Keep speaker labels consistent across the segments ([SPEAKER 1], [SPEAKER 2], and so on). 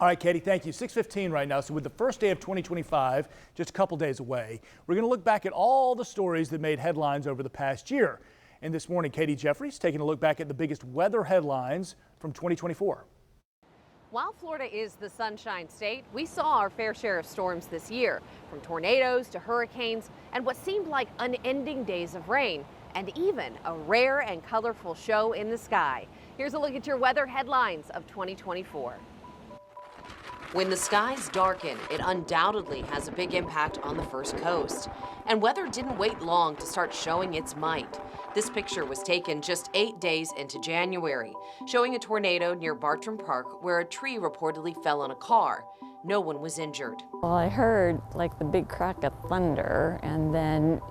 [SPEAKER 1] All right, Katie, thank you. 6:15 right now. So with the first day of 2025 just a couple days away, we're going to look back at all the stories that made headlines over the past year. And this morning, Katie Jeffries taking a look back at the biggest weather headlines from 2024.
[SPEAKER 2] While Florida is the Sunshine State, we saw our fair share of storms this year, from tornadoes to hurricanes and what seemed like unending days of rain, and even a rare and colorful show in the sky. Here's a look at your weather headlines of 2024. When the skies darken, it undoubtedly has a big impact on the First Coast. And weather didn't wait long to start showing its might. This picture was taken just 8 days into January, showing a tornado near Bartram Park where a tree reportedly fell on a car. No one was injured.
[SPEAKER 3] Well, I heard like the big crack of thunder and then,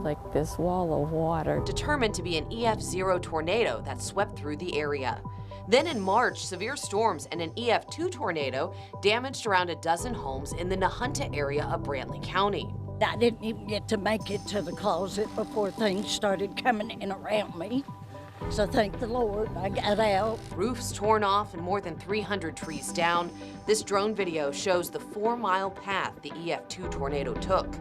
[SPEAKER 3] like this wall of water.
[SPEAKER 2] Determined to be an EF0 tornado that swept through the area. Then in March, severe storms and an EF2 tornado damaged around a dozen homes in the Nahunta area of Brantley County.
[SPEAKER 4] I didn't even get to make it to the closet before things started coming in around me. So thank the Lord, I got out.
[SPEAKER 2] Roofs torn off and more than 300 trees down. This drone video shows the 4-mile path the EF2 tornado took.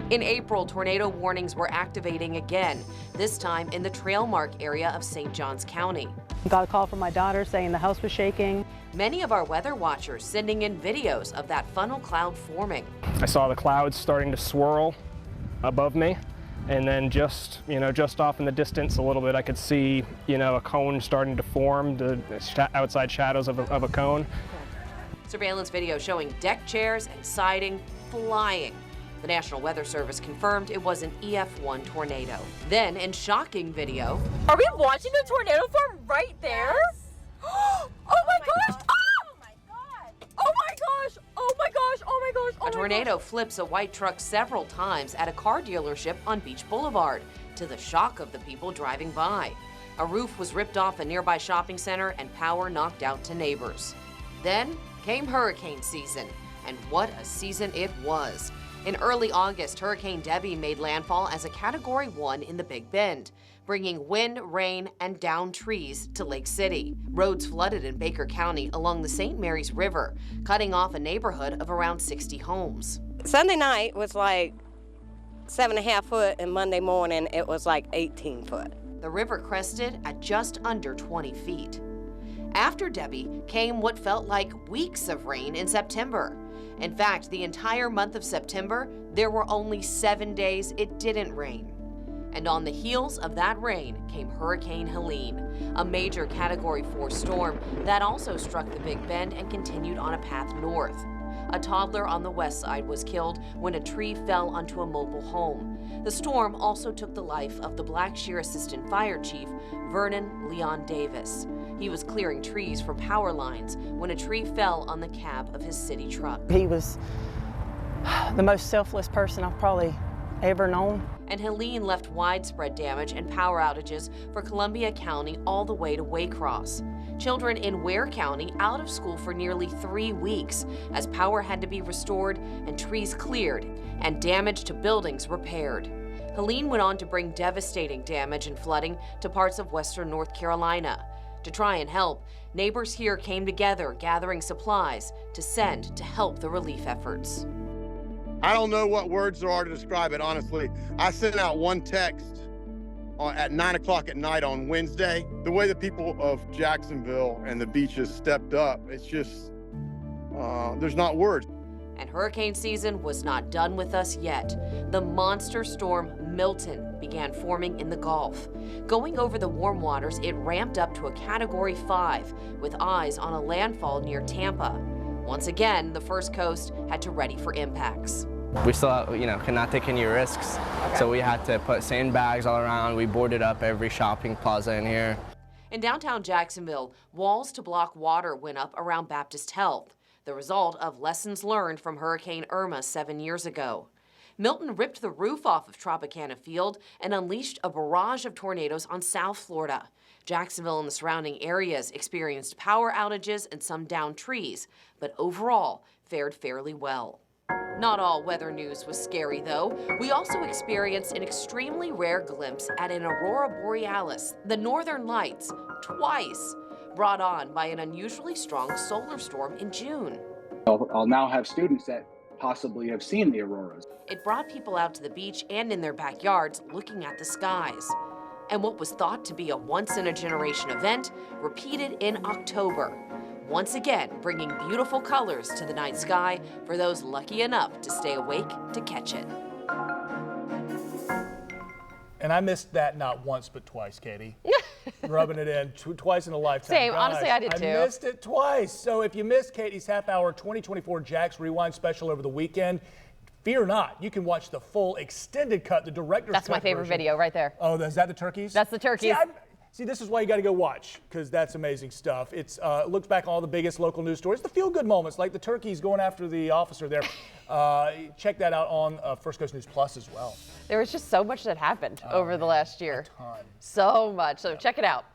[SPEAKER 2] In April, tornado warnings were activating again, this time in the Trailmark area of St. Johns County.
[SPEAKER 5] Got a call from my daughter saying the house was shaking.
[SPEAKER 2] Many of our weather watchers sending in videos of that funnel cloud forming.
[SPEAKER 6] I saw the clouds starting to swirl above me, and then just off in the distance a little bit, I could see, a cone starting to form, the outside shadows of a cone.
[SPEAKER 2] Surveillance video showing deck chairs and siding flying. The National Weather Service confirmed it was an EF1 tornado. Then, in shocking video...
[SPEAKER 7] Are we watching a tornado form right there? Yes. Oh my gosh! Oh my god! Oh my gosh! Oh my gosh! Oh my gosh! Oh
[SPEAKER 2] a tornado flips a white truck several times at a car dealership on Beach Boulevard, to the shock of the people driving by. A roof was ripped off a nearby shopping center and power knocked out to neighbors. Then came hurricane season, and what a season it was. In early August, Hurricane Debby made landfall as a Category 1 in the Big Bend, bringing wind, rain, and downed trees to Lake City. Roads flooded in Baker County along the St. Mary's River, cutting off a neighborhood of around 60 homes.
[SPEAKER 8] Sunday night was like 7.5 foot, and Monday morning it was like 18 foot.
[SPEAKER 2] The river crested at just under 20 feet. After Debby came what felt like weeks of rain in September. In fact, the entire month of September, there were only 7 days it didn't rain. And on the heels of that rain came Hurricane Helene, a major Category 4 storm that also struck the Big Bend and continued on a path north. A toddler on the west side was killed when a tree fell onto a mobile home. The storm also took the life of the Blackshear Assistant Fire Chief, Vernon Leon Davis. He was clearing trees from power lines when a tree fell on the cab of his city truck.
[SPEAKER 5] He was the most selfless person I've probably ever known.
[SPEAKER 2] And Helene left widespread damage and power outages for Columbia County all the way to Waycross. Children in Ware County out of school for nearly 3 weeks as power had to be restored and trees cleared and damage to buildings repaired. Helene went on to bring devastating damage and flooding to parts of western North Carolina. To try and help, neighbors here came together gathering supplies to send to help the relief efforts.
[SPEAKER 9] I don't know what words there are to describe it, honestly. I sent out one text at 9 o'clock at night on Wednesday. The way the people of Jacksonville and the beaches stepped up, it's just, there's not words.
[SPEAKER 2] And hurricane season was not done with us yet. The monster storm Milton began forming in the Gulf. Going over the warm waters, it ramped up to a Category 5 with eyes on a landfall near Tampa. Once again, the First Coast had to ready for impacts.
[SPEAKER 10] We still, could not take any risks, so we had to put sandbags all around. We boarded up every shopping plaza in here.
[SPEAKER 2] In downtown Jacksonville, walls to block water went up around Baptist Health, the result of lessons learned from Hurricane Irma 7 years ago. Milton ripped the roof off of Tropicana Field and unleashed a barrage of tornadoes on South Florida. Jacksonville and the surrounding areas experienced power outages and some downed trees, but overall fared fairly well. Not all weather news was scary, though. We also experienced an extremely rare glimpse at an aurora borealis, the northern lights, twice. brought on by an unusually strong solar storm in June.
[SPEAKER 11] I'll now have students that possibly have seen the auroras.
[SPEAKER 2] It brought people out to the beach and in their backyards looking at the skies. And what was thought to be a once-in-a-generation event repeated in October, once again bringing beautiful colors to the night sky for those lucky enough to stay awake to catch it.
[SPEAKER 1] And I missed that not once but twice, Katie. Rubbing it in twice in a lifetime.
[SPEAKER 7] Same.
[SPEAKER 1] Gosh,
[SPEAKER 7] Honestly, I did too.
[SPEAKER 1] I missed it twice. So if you missed Katie's half-hour 2024 Jax Rewind special over the weekend, fear not. You can watch the full extended cut, the director's
[SPEAKER 7] That's
[SPEAKER 1] cut
[SPEAKER 7] my favorite
[SPEAKER 1] version.
[SPEAKER 7] video right there.
[SPEAKER 1] Oh, is that the turkeys?
[SPEAKER 7] That's the turkeys.
[SPEAKER 1] See, this is why you got to go watch, because that's amazing stuff. It's looks back on all the biggest local news stories, the feel-good moments, like the turkeys going after the officer there. Check that out on First Coast News Plus as well.
[SPEAKER 7] There was just so much that happened over the last year.
[SPEAKER 1] A ton.
[SPEAKER 7] So much. So check it out.